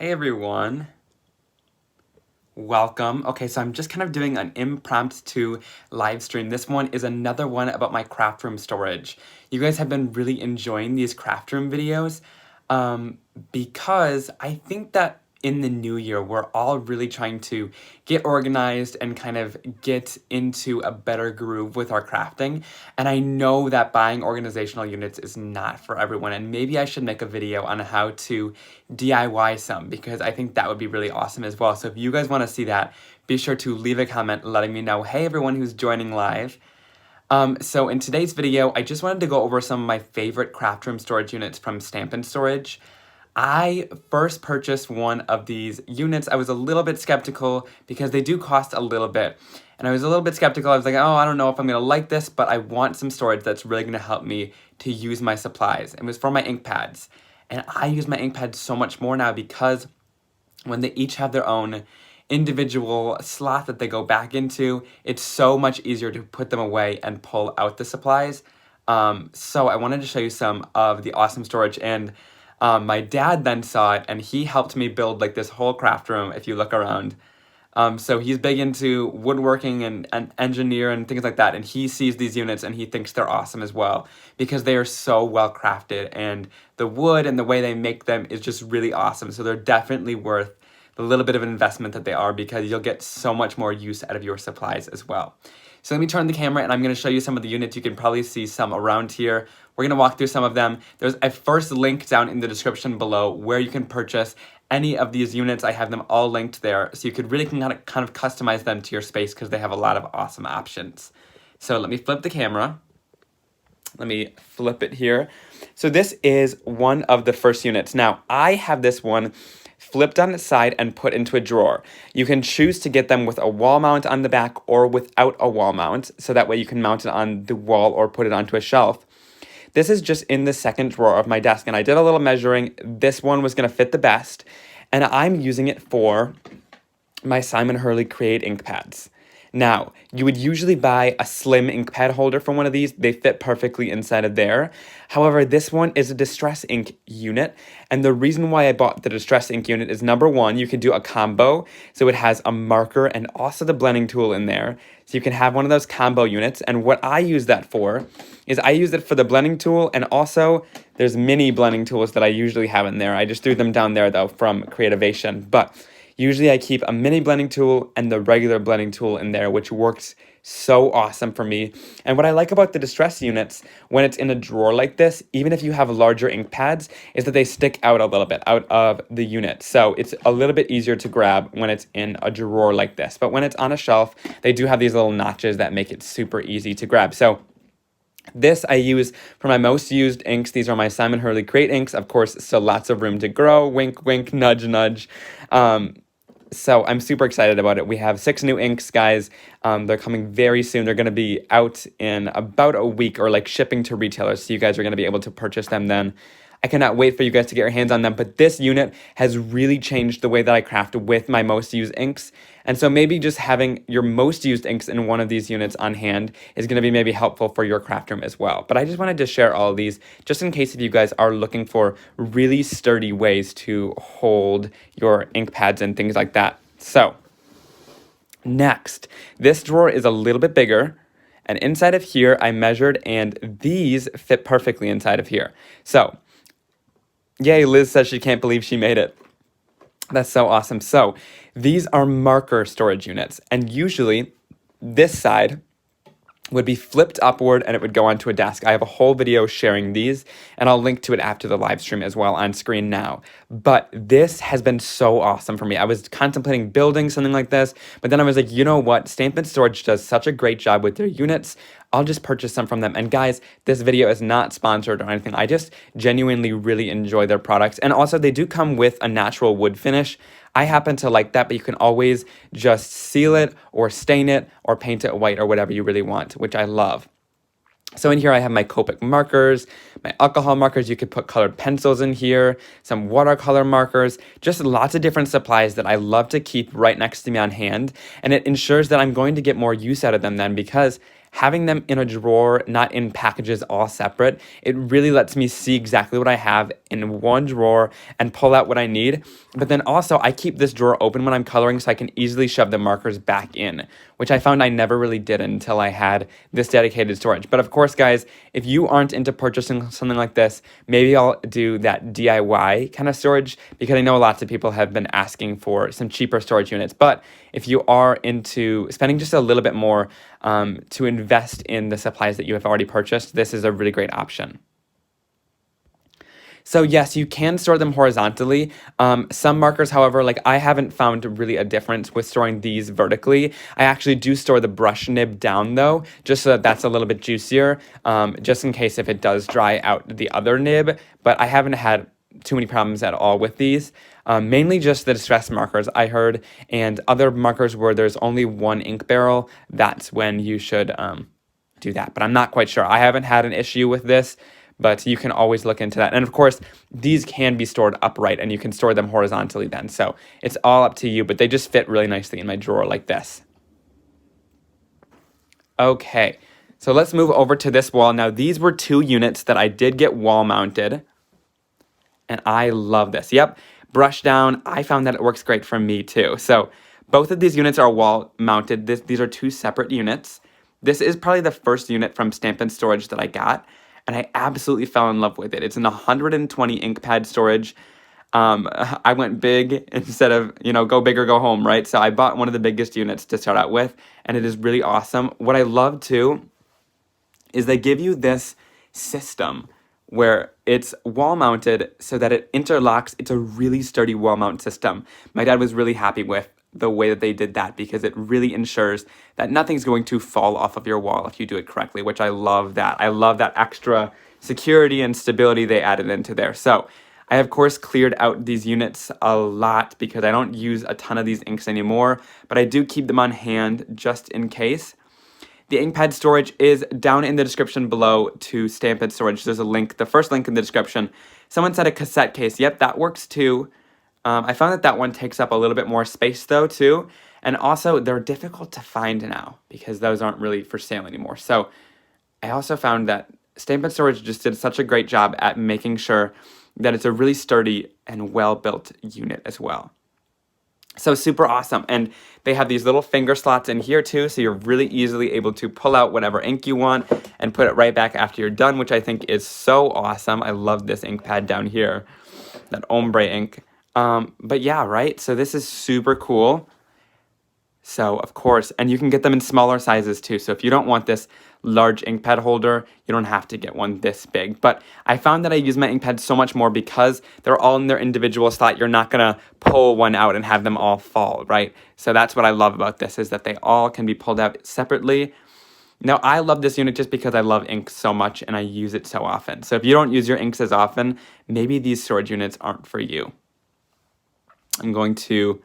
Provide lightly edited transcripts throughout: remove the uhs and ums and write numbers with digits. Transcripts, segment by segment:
Hey everyone, welcome. Okay, so I'm just kind of doing an impromptu live stream. This one is another one about my craft room storage. You guys have been really enjoying these craft room videos because I think that in the new year, we're all really trying to get organized and kind of get into a better groove with our crafting. And I know that buying organizational units is not for everyone. And maybe I should make a video on how to DIY some because I think that would be really awesome as well. So if you guys want to see that, be sure to leave a comment letting me know, hey, everyone who's joining live. So in today's video, I just wanted to go over some of my favorite craft room storage units from Stampin' Storage. I first purchased one of these units. I was a little bit skeptical because they do cost a little bit. And I was a little bit skeptical. I was like, oh, I don't know if I'm going to like this, but I want some storage that's really going to help me to use my supplies. It was for my ink pads. And I use my ink pads so much more now because when they each have their own individual slot that they go back into, it's so much easier to put them away and pull out the supplies. So I wanted to show you some of the awesome storage, and my dad then saw it and he helped me build like this whole craft room if you look around. So he's big into woodworking and engineer and things like that, and he sees these units and he thinks they're awesome as well because they are so well crafted and the wood and the way they make them is just really awesome. So they're definitely worth the little bit of an investment that they are because you'll get so much more use out of your supplies as well. So let me turn the camera and I'm going to show you some of the units. You can probably see some around here. We're going to walk through some of them. There's a first link down in the description below where you can purchase any of these units. I have them all linked there, so you could really kind of customize them to your space because they have a lot of awesome options. So let me flip the camera. Let me flip it here. So this is one of the first units. Now, I have this one flipped on its side and put into a drawer. You can choose to get them with a wall mount on the back or without a wall mount, so that way you can mount it on the wall or put it onto a shelf. This is just in the second drawer of my desk, and I did a little measuring. This one was going to fit the best, and I'm using it for my Simon Hurley Create ink pads. Now, you would usually buy a slim ink pad holder for one of these. They fit perfectly inside of there. However, this one is a distress ink unit, and the reason why I bought the distress ink unit is number one, you can do a combo, so it has a marker and also the blending tool in there. So you can have one of those combo units, and what I use that for is I use it for the blending tool, and also there's mini blending tools that I usually have in there. I just threw them down there though from Creativation, but usually I keep a mini blending tool and the regular blending tool in there, which works so awesome for me. And what I like about the distress units when it's in a drawer like this, even if you have larger ink pads, is that they stick out a little bit out of the unit. So it's a little bit easier to grab when it's in a drawer like this. But when it's on a shelf, they do have these little notches that make it super easy to grab. So this I use for my most used inks. These are my Simon Hurley Create inks. Of course, still lots of room to grow. Wink, wink, nudge, nudge. So I'm super excited about it. We have 6 new inks, guys. They're coming very soon. They're going to be out in about a week or like shipping to retailers. So you guys are going to be able to purchase them then. I cannot wait for you guys to get your hands on them. But this unit has really changed the way that I craft with my most used inks. And so maybe just having your most used inks in one of these units on hand is going to be maybe helpful for your craft room as well. But I just wanted to share all of these just in case if you guys are looking for really sturdy ways to hold your ink pads and things like that. So next, this drawer is a little bit bigger. And inside of here, I measured and these fit perfectly inside of here. So yay, Liz says she can't believe she made it. That's so awesome. So these are marker storage units, and usually this side would be flipped upward and it would go onto a desk. I have a whole video sharing these, and I'll link to it after the live stream as well on screen now. But this has been so awesome for me. I was contemplating building something like this, but then I was like, you know what? Stampin' Storage does such a great job with their units. I'll just purchase some from them. And guys, this video is not sponsored or anything. I just genuinely really enjoy their products. And also they do come with a natural wood finish. I happen to like that, but you can always just seal it or stain it or paint it white or whatever you really want, which I love. So in here I have my Copic markers, my alcohol markers. You could put colored pencils in here, some watercolor markers, just lots of different supplies that I love to keep right next to me on hand. And it ensures that I'm going to get more use out of them then because having them in a drawer, not in packages all separate, it really lets me see exactly what I have in one drawer and pull out what I need. But then also I keep this drawer open when I'm coloring so I can easily shove the markers back in, which I found I never really did until I had this dedicated storage. But of course, guys, if you aren't into purchasing something like this, maybe I'll do that DIY kind of storage, because I know lots of people have been asking for some cheaper storage units. But if you are into spending just a little bit more to invest in the supplies that you have already purchased, this is a really great option. So yes, you can store them horizontally. Some markers, however, like I haven't found really a difference with storing these vertically. I actually do store the brush nib down though, just so that that's a little bit juicier, just in case if it does dry out the other nib. But I haven't had too many problems at all with these. Mainly just the distress markers I heard, and other markers where there's only one ink barrel, that's when you should do that. But I'm not quite sure. I haven't had an issue with this, but you can always look into that. And of course, these can be stored upright and you can store them horizontally then. So it's all up to you, but they just fit really nicely in my drawer like this. Okay, so let's move over to this wall. Now these were 2 units that I did get wall mounted, and I love this. Yep, brush down. I found that it works great for me too. So both of these units are wall mounted. These are 2 separate units. This is probably the first unit from Stampin' Storage that I got, and I absolutely fell in love with it. It's an 120 ink pad storage. I went big instead of, go big or go home, right? So I bought one of the biggest units to start out with, and it is really awesome. What I love too is they give you this system where it's wall mounted so that it interlocks. It's a really sturdy wall mount system. My dad was really happy with the way that they did that because it really ensures that nothing's going to fall off of your wall if you do it correctly, which I love that. I love that extra security and stability they added into there. So I, of course, cleared out these units a lot because I don't use a ton of these inks anymore, but I do keep them on hand just in case. The ink pad storage is down in the description below to Stampin' Storage. There's a link, the first link in the description. Someone said a cassette case. Yep, that works too. I found that one takes up a little bit more space though too. And also they're difficult to find now because those aren't really for sale anymore. So I also found that Stampin' Storage just did such a great job at making sure that it's a really sturdy and well-built unit as well. So super awesome. And they have these little finger slots in here too, so you're really easily able to pull out whatever ink you want and put it right back after you're done, which I think is so awesome. I love this ink pad down here, that ombre ink. But yeah, right? So this is super cool. So of course, and you can get them in smaller sizes too. So if you don't want this large ink pad holder, you don't have to get one this big. But I found that I use my ink pads so much more because they're all in their individual slot. You're not gonna pull one out and have them all fall, right? So that's what I love about this, is that they all can be pulled out separately. Now I love this unit just because I love ink so much and I use it so often. So if you don't use your inks as often, maybe these storage units aren't for you. I'm going to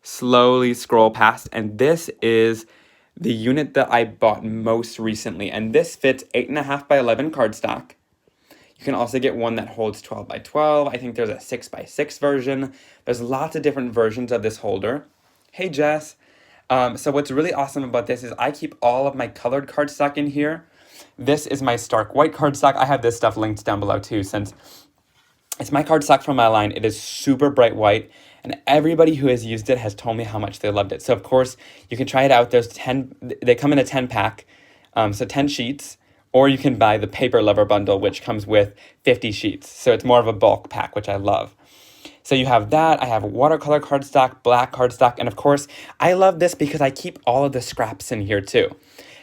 slowly scroll past, and this is the unit that I bought most recently, and this fits 8.5 by 11 cardstock. You can also get one that holds 12 by 12. I think there's a 6 by 6 version. There's lots of different versions of this holder. Hey Jess. So what's really awesome about this is I keep all of my colored cardstock in here. This is my stark white cardstock. I have this stuff linked down below too, since it's my cardstock from my line. It is super bright white, and everybody who has used it has told me how much they loved it. So of course, you can try it out. There's 10, they come in a 10 pack, so 10 sheets, or you can buy the paper lover bundle, which comes with 50 sheets. So it's more of a bulk pack, which I love. So you have that. I have watercolor cardstock, black cardstock, and of course, I love this because I keep all of the scraps in here too.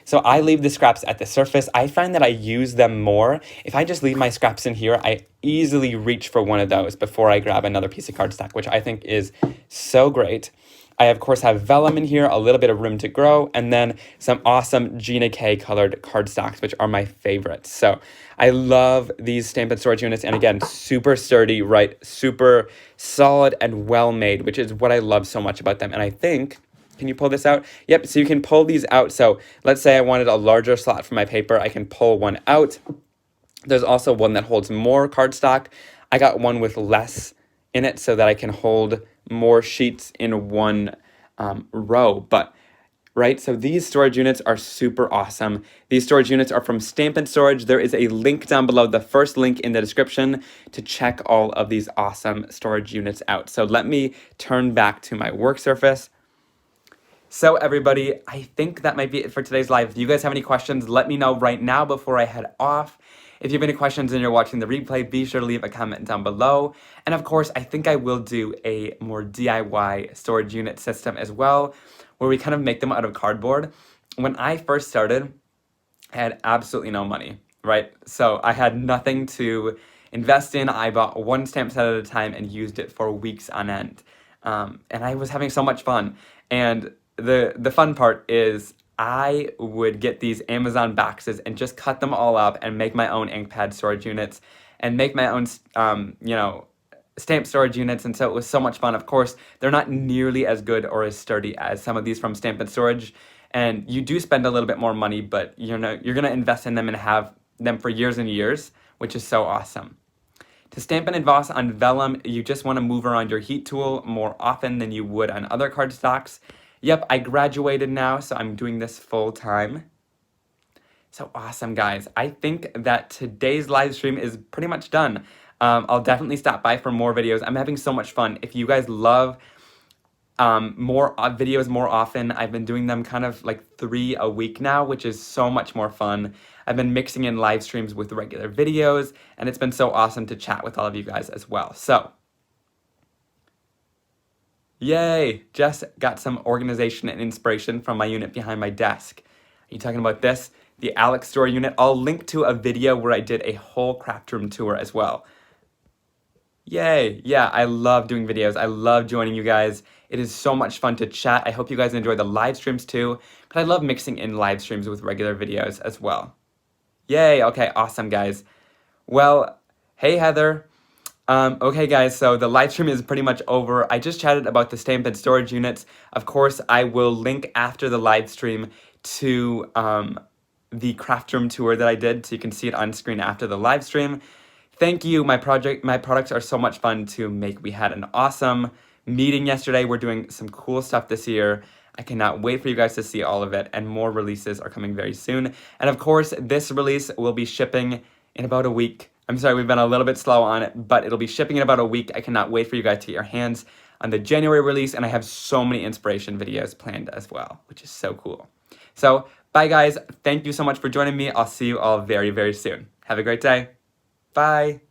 So I leave the scraps at the surface. I find that I use them more. If I just leave my scraps in here, I easily reach for one of those before I grab another piece of cardstock, which I think is so great. I, of course, have vellum in here, a little bit of room to grow, and then some awesome Gina K colored cardstocks, which are my favorites. So I love these Stampin' Storage units, and again, super sturdy, right? Super solid and well-made, which is what I love so much about them. And I think, can you pull this out? Yep, so you can pull these out. So let's say I wanted a larger slot for my paper. I can pull one out. There's also one that holds more cardstock. I got one with less in it so that I can hold more sheets in one row. But right? So these storage units are super awesome. These storage units are from Stampin' Storage. There is a link down below, the first link in the description, to check all of these awesome storage units out. So let me turn back to my work surface. So everybody, I think that might be it for today's live. If you guys have any questions, let me know right now before I head off. If you have any questions and you're watching the replay, be sure to leave a comment down below. And of course, I think I will do a more DIY storage unit system as well, where we kind of make them out of cardboard. When I first started, I had absolutely no money, right? So I had nothing to invest in. I bought one stamp set at a time and used it for weeks on end. And I was having so much fun. And the fun part is I would get these Amazon boxes and just cut them all up and make my own ink pad storage units and make my own, stamp storage units. And so it was so much fun. Of course, they're not nearly as good or as sturdy as some of these from Stampin' Storage. And you do spend a little bit more money, but you're going to invest in them and have them for years and years, which is so awesome. To stamp and emboss on vellum, you just want to move around your heat tool more often than you would on other cardstocks. Yep, I graduated now, so I'm doing this full time. So awesome, guys. I think that today's live stream is pretty much done. I'll definitely stop by for more videos. I'm having so much fun. If you guys love more videos more often, I've been doing them kind of like 3 a week now, which is so much more fun. I've been mixing in live streams with regular videos, and it's been so awesome to chat with all of you guys as well. So, yay! Jess got some organization and inspiration from my unit behind my desk. Are you talking about this? The Alex Store unit. I'll link to a video where I did a whole craft room tour as well. Yay! Yeah, I love doing videos. I love joining you guys. It is so much fun to chat. I hope you guys enjoy the live streams too, but I love mixing in live streams with regular videos as well. Yay! Okay, awesome, guys. Well, hey, Heather. Okay, guys, so the live stream is pretty much over. I just chatted about the Stampin' Storage units. Of course, I will link after the live stream to the craft room tour that I did, so you can see it on screen after the live stream. Thank you. My products are so much fun to make. We had an awesome meeting yesterday. We're doing some cool stuff this year. I cannot wait for you guys to see all of it, and more releases are coming very soon. And of course, this release will be shipping in about a week. I'm sorry, we've been a little bit slow on it, but it'll be shipping in about a week. I cannot wait for you guys to get your hands on the January release, and I have so many inspiration videos planned as well, which is so cool. So, bye guys. Thank you so much for joining me. I'll see you all very, very soon. Have a great day. Bye.